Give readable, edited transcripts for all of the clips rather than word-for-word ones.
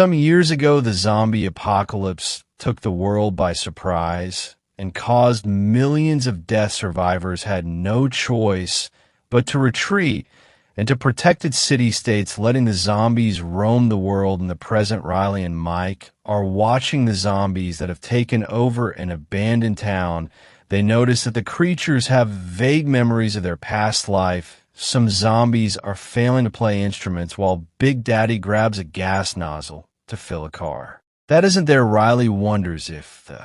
Some years ago, the zombie apocalypse took the world by surprise and caused millions of death. Survivors had no choice but to retreat and to protected city-states, letting the zombies roam the world. In the present, Riley and Mike are watching the zombies that have taken over an abandoned town. They notice that the creatures have vague memories of their past life. Some zombies are failing to play instruments while Big Daddy grabs a gas nozzle to fill a car. That isn't there. Riley wonders if the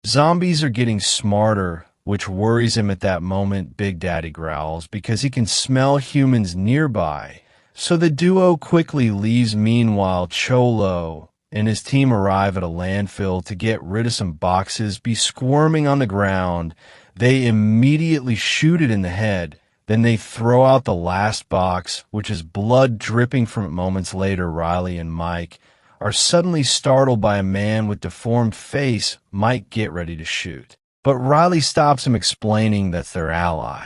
zombies are getting smarter, which worries him at that moment. Big Daddy growls because he can smell humans nearby. So the duo quickly leaves. Meanwhile, Cholo and his team arrive at a landfill to get rid of some boxes be squirming on the ground. They immediately shoot it in the head. Then they throw out the last box, which is blood dripping from it. Moments later, Riley and Mike are suddenly startled by a man with deformed face. Mike get ready to shoot, but Riley stops him, explaining that's their ally.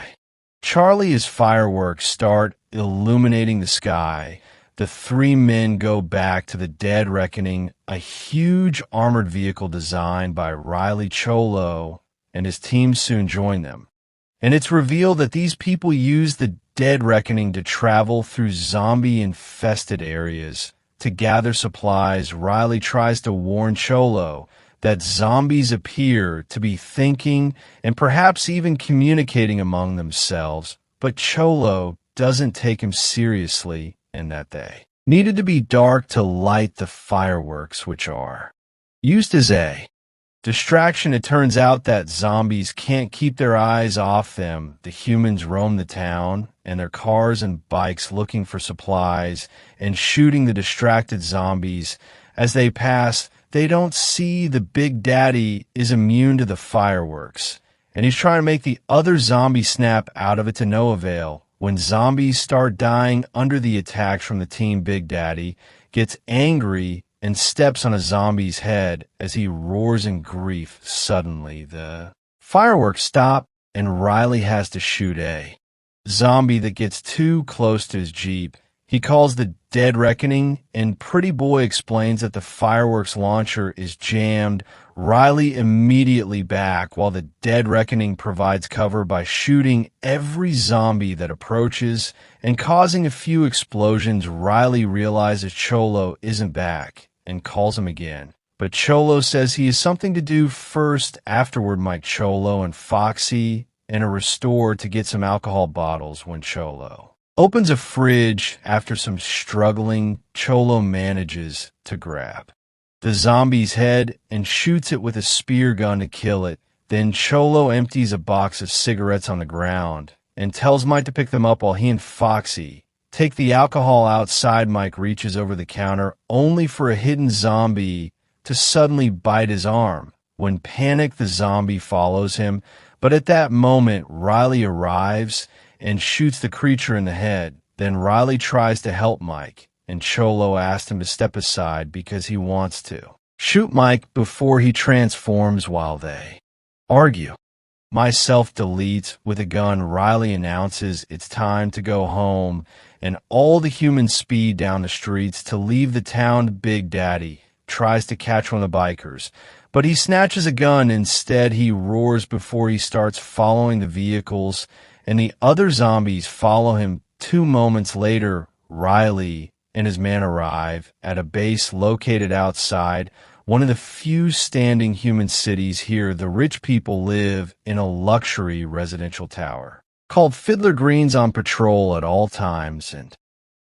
Charlie, as fireworks start illuminating the sky, the three men go back to the Dead Reckoning, a huge armored vehicle designed by Riley. Cholo and his team soon join them, and it's revealed that these people use the Dead Reckoning to travel through zombie-infested areas to gather supplies. Riley tries to warn Cholo that zombies appear to be thinking and perhaps even communicating among themselves, but Cholo doesn't take him seriously, and that they needed to be dark to light the fireworks, which are used as a distraction. It turns out that zombies can't keep their eyes off them. The humans roam the town and their cars and bikes looking for supplies and shooting the distracted zombies as they pass. They don't see the Big Daddy is immune to the fireworks, and he's trying to make the other zombie snap out of it to no avail. When zombies start dying under the attacks from the team, Big Daddy gets angry and steps on a zombie's head as he roars in grief. Suddenly, the fireworks stop, and Riley has to shoot a zombie that gets too close to his Jeep. He calls the Dead Reckoning, and Pretty Boy explains that the fireworks launcher is jammed. Riley immediately back, while the Dead Reckoning provides cover by shooting every zombie that approaches and causing a few explosions. Riley realizes Cholo isn't back and calls him again, but Cholo says he has something to do first. Afterward, Mike, Cholo, and Foxy and a Restore to get some alcohol bottles. When Cholo opens a fridge after some struggling, Cholo manages to grab the zombie's head and shoots it with a spear gun to kill it. Then Cholo empties a box of cigarettes on the ground and tells Mike to pick them up while he and Foxy take the alcohol outside. Mike reaches over the counter only for a hidden zombie to suddenly bite his arm. When panicked, the zombie follows him, but at that moment, Riley arrives and shoots the creature in the head. Then Riley tries to help Mike, and Cholo asks him to step aside because he wants to shoot Mike before he transforms. While they argue, Myself deletes with a gun. Riley announces it's time to go home, and all the humans speed down the streets to leave the town. Big Daddy tries to catch one of the bikers, but he snatches a gun. Instead, he roars before he starts following the vehicles, and the other zombies follow him. 2 moments later, Riley and his man arrive at a base located outside one of the few standing human cities here. The rich people live in a luxury residential tower called Fiddler Green's, on patrol at all times, and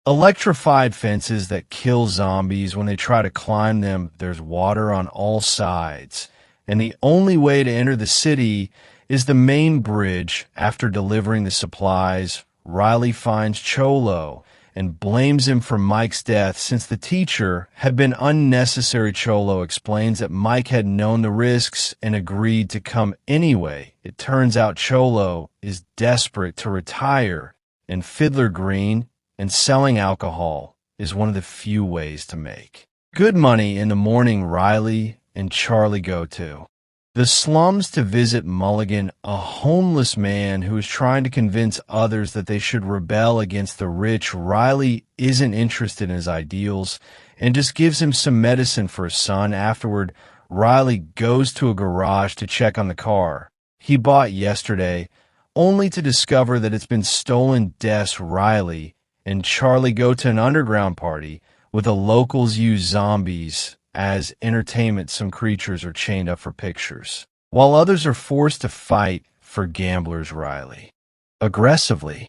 electrified fences that kill zombies when they try to climb them. There's water on all sides, and the only way to enter the city is the main bridge. After delivering the supplies, Riley finds Cholo and blames him for Mike's death since the teacher had been unnecessary. Cholo explains that Mike had known the risks and agreed to come anyway. It turns out Cholo is desperate to retire in Fiddler Green, and selling alcohol is one of the few ways to make good money. In the morning, Riley and Charlie go to the slums to visit Mulligan, a homeless man who is trying to convince others that they should rebel against the rich. Riley isn't interested in his ideals and just gives him some medicine for his son. Afterward, Riley goes to a garage to check on the car he bought yesterday, only to discover that it's been stolen. Riley and Charlie go to an underground party where the locals use zombies as entertainment. Some creatures are chained up for pictures, while others are forced to fight for gamblers. Riley aggressively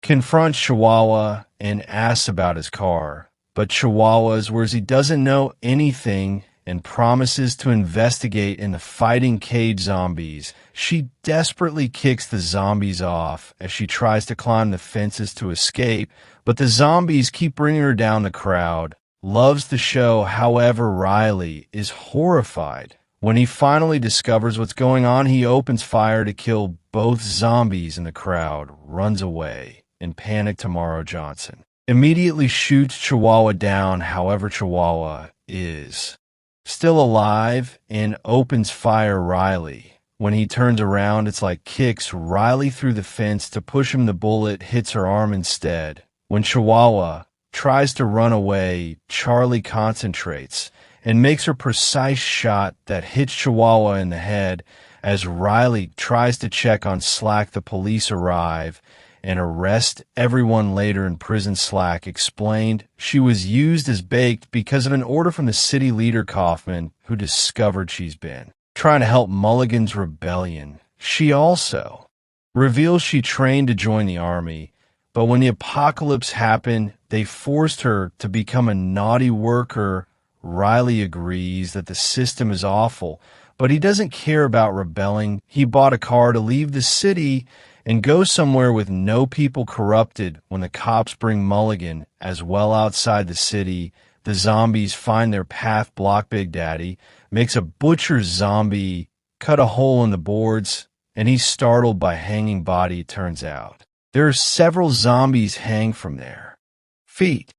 confronts Chihuahua and asks about his car, but Chihuahua swears he doesn't know anything and promises to investigate into fighting cage zombies. She desperately kicks the zombies off as she tries to climb the fences to escape, but the zombies keep bringing her down. The crowd loves the show. However, Riley is horrified when he finally discovers what's going on. He opens fire to kill both zombies, and the crowd runs away in panic. Tomorrow Johnson immediately shoots Chihuahua down. However, Chihuahua is still alive and opens fire. Riley, when he turns around, it's like kicks Riley through the fence to push him. The bullet hits her arm instead. When Chihuahua tries to run away, Charlie concentrates and makes a precise shot that hits Chihuahua in the head. As Riley tries to check on Slack, the police arrive and arrest everyone. Later in prison, Slack explained she was used as bait because of an order from the city leader Kaufman, who discovered she's been trying to help Mulligan's rebellion. She also reveals she trained to join the army, but when the apocalypse happened, they forced her to become a naughty worker. Riley agrees that the system is awful, but he doesn't care about rebelling. He bought a car to leave the city and go somewhere with no people. Corrupted when the cops bring Mulligan as well outside the city, the zombies find their path blocked. Big Daddy makes a butcher zombie cut a hole in the boards, and he's startled by hanging body. It turns out there are several zombies hang from their feet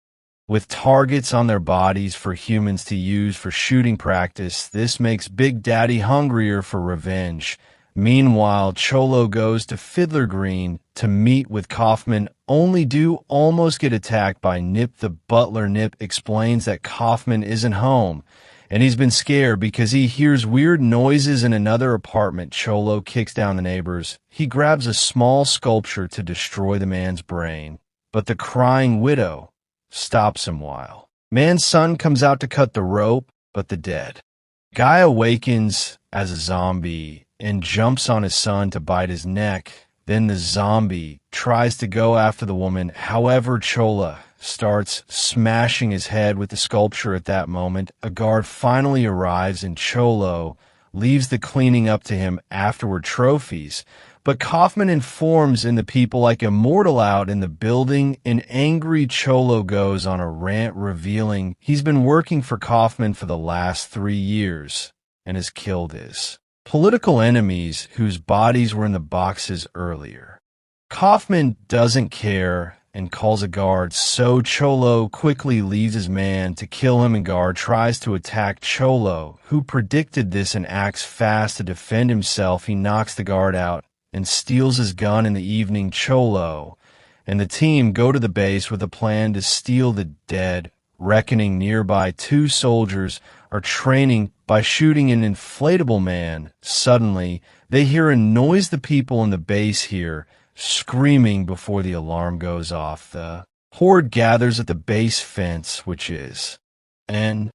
with targets on their bodies for humans to use for shooting practice. This makes Big Daddy hungrier for revenge. Meanwhile, Cholo goes to Fiddler Green to meet with Kaufman, only to almost get attacked by Nip the butler. Nip explains that Kaufman isn't home, and he's been scared because he hears weird noises in another apartment. Cholo kicks down the neighbors. He grabs a small sculpture to destroy the man's brain, but the crying widow stops him while man's son comes out to cut the rope, but the dead guy awakens as a zombie and jumps on his son to bite his neck. Then the zombie tries to go after the woman. However, Chola starts smashing his head with the sculpture. At that moment, a guard finally arrives and Cholo leaves the cleaning up to him. Afterward, trophies. But Kaufman informs the people like Immortal out in the building. An angry Cholo goes on a rant revealing he's been working for Kaufman for the last 3 years and has killed his political enemies whose bodies were in the boxes earlier. Kaufman doesn't care and calls a guard, so Cholo quickly leaves his man to kill him, and guard tries to attack Cholo, who predicted this and acts fast to defend himself. He knocks the guard out and steals his gun. In the evening, Cholo and the team go to the base with a plan to steal the dead reckoning. Nearby, 2 soldiers are training by shooting an inflatable man. Suddenly, they hear a noise. The people in the base hear screaming before the alarm goes off. The horde gathers at the base fence, which is an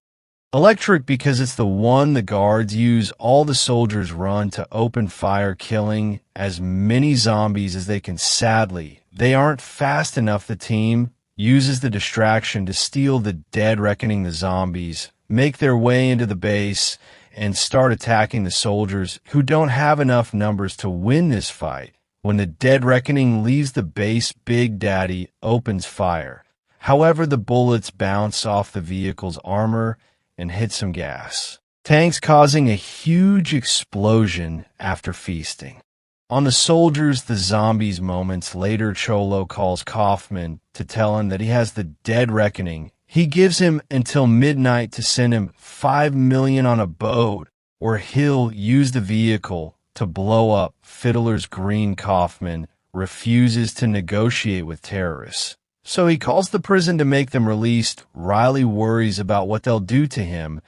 electric because it's the one the guards use. All the soldiers run to open fire, killing as many zombies as they can. Sadly, they aren't fast enough. The team uses the distraction to steal the dead reckoning. The zombies make their way into the base and start attacking the soldiers, who don't have enough numbers to win this fight. When the dead reckoning leaves the base, Big Daddy opens fire. However, the bullets bounce off the vehicle's armor and hit some gas tanks, causing a huge explosion after feasting on the soldiers. The zombies moments later, Cholo calls Kaufman to tell him that he has the dead reckoning. He gives him until midnight to send him $5 million on a boat or he'll use the vehicle to blow up Fiddler's Green. Kaufman refuses to negotiate with terrorists. So he calls the prison to make them released. Riley worries about what they'll do to him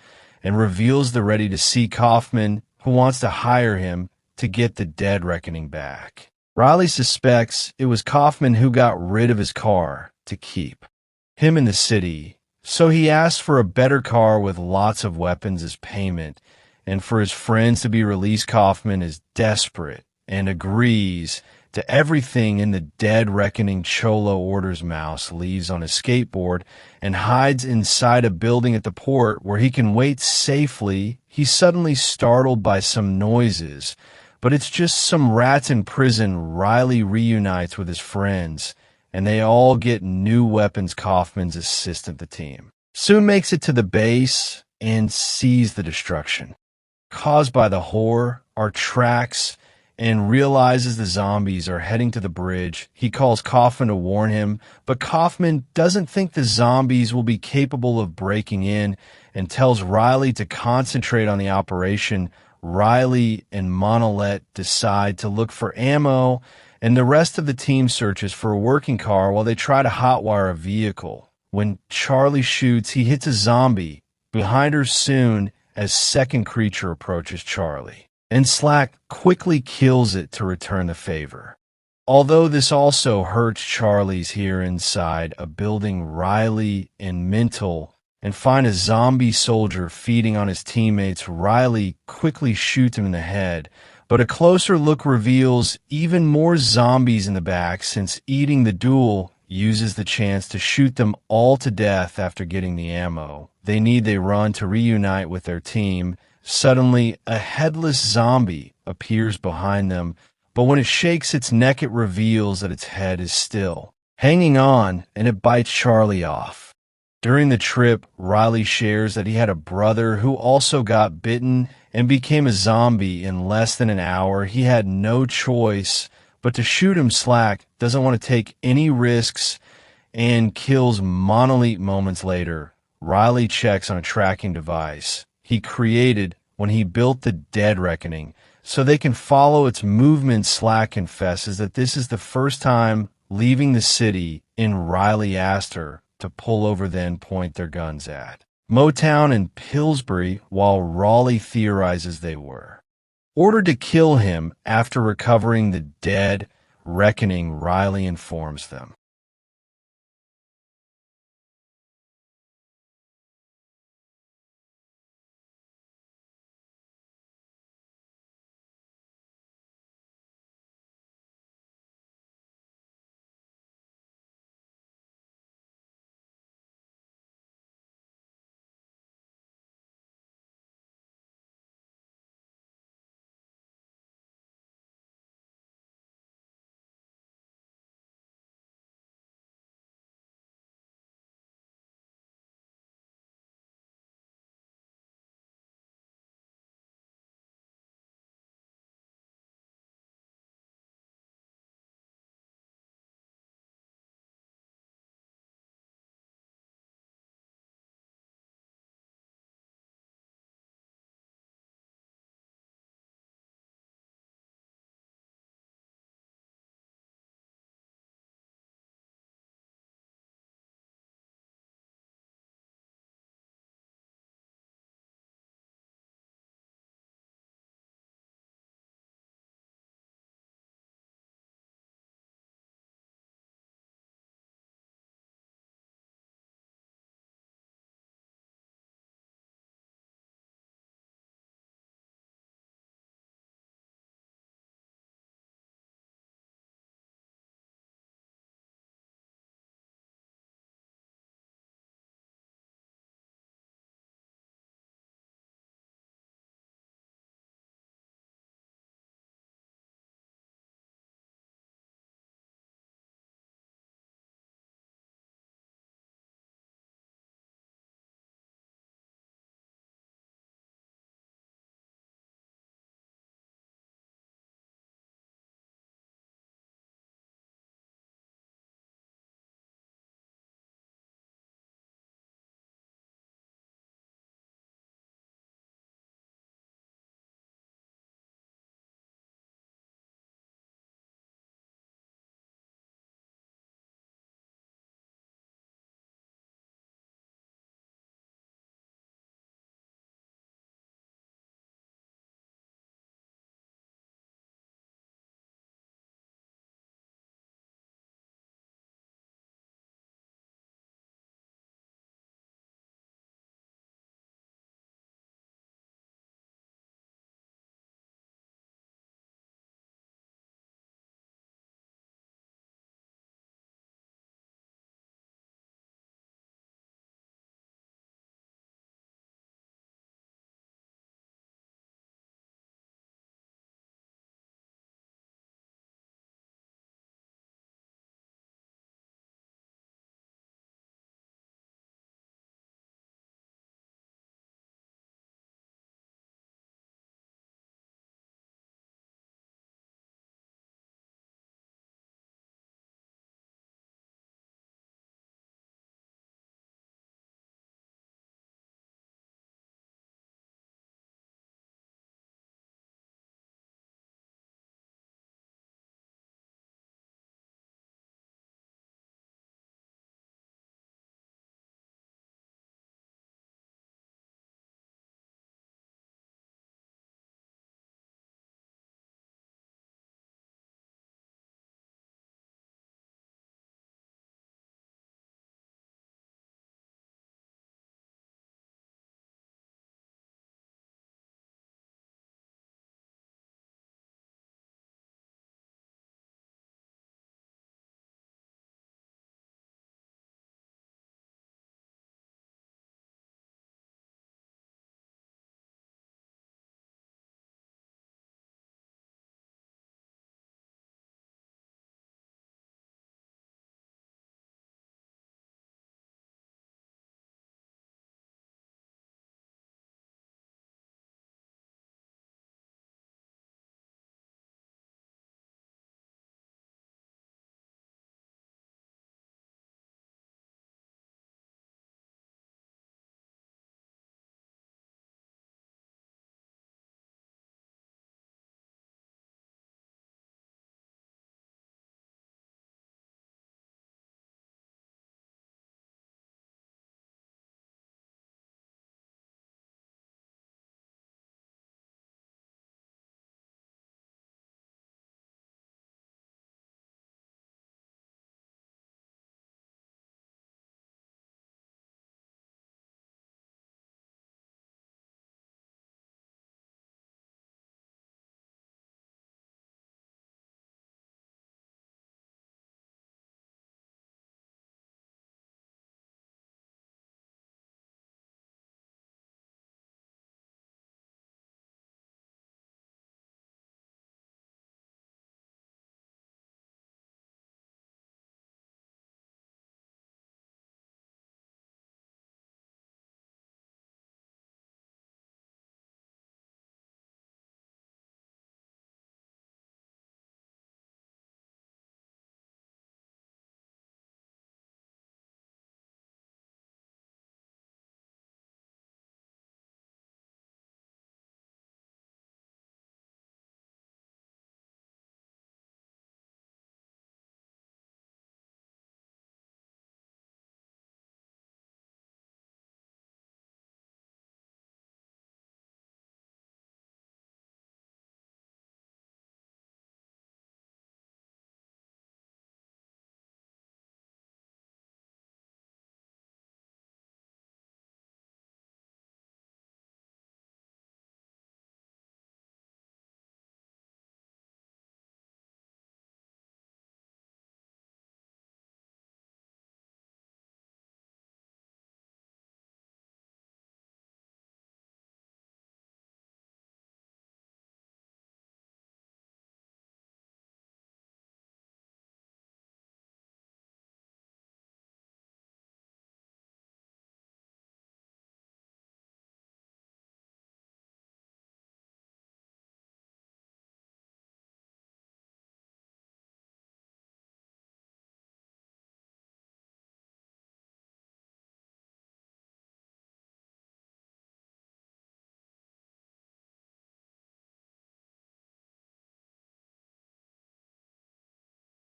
and reveals they're ready to see Kaufman, who wants to hire him to get the Dead Reckoning back. Riley suspects it was Kaufman who got rid of his car to keep him in the city, so he asks for a better car with lots of weapons as payment and for his friends to be released. Kaufman is desperate and agrees to everything in the Dead Reckoning. Cholo orders Mouse leaves on his skateboard and hides inside a building at the port where he can wait safely. He's suddenly startled by some noises, but it's just some rats in prison. Riley reunites with his friends, and they all get new weapons. Kaufman's assistant, the team, soon makes it to the base and sees the destruction caused by the horror. Our tracks and realizes the zombies are heading to the bridge. He calls Kaufman to warn him, but Kaufman doesn't think the zombies will be capable of breaking in and tells Riley to concentrate on the operation. Riley and Monolette decide to look for ammo, and the rest of the team searches for a working car while they try to hotwire a vehicle. When Charlie shoots, he hits a zombie behind her soon as second creature approaches Charlie, and Slack quickly kills it to return the favor. Although this also hurts Charlie's here inside a building, Riley and Mental and find a zombie soldier feeding on his teammates. Riley quickly shoots him in the head, but a closer look reveals even more zombies in the back, since eating the duel uses the chance to shoot them all to death after getting the ammo they run to reunite with their team. Suddenly, a headless zombie appears behind them, but when it shakes its neck, it reveals that its head is still hanging on, and it bites Charlie off. During the trip, Riley shares that he had a brother who also got bitten and became a zombie in less than an hour. He had no choice but to shoot him. Slack doesn't want to take any risks and kills Monolith moments later. Riley checks on a tracking device he created when he built the Dead Reckoning so they can follow its movements. Slack confesses that this is the first time leaving the city, and Riley asked her to pull over, then point their guns at Motown and Pillsbury, while Raleigh theorizes they were ordered to kill him. After recovering the Dead Reckoning, Riley informs them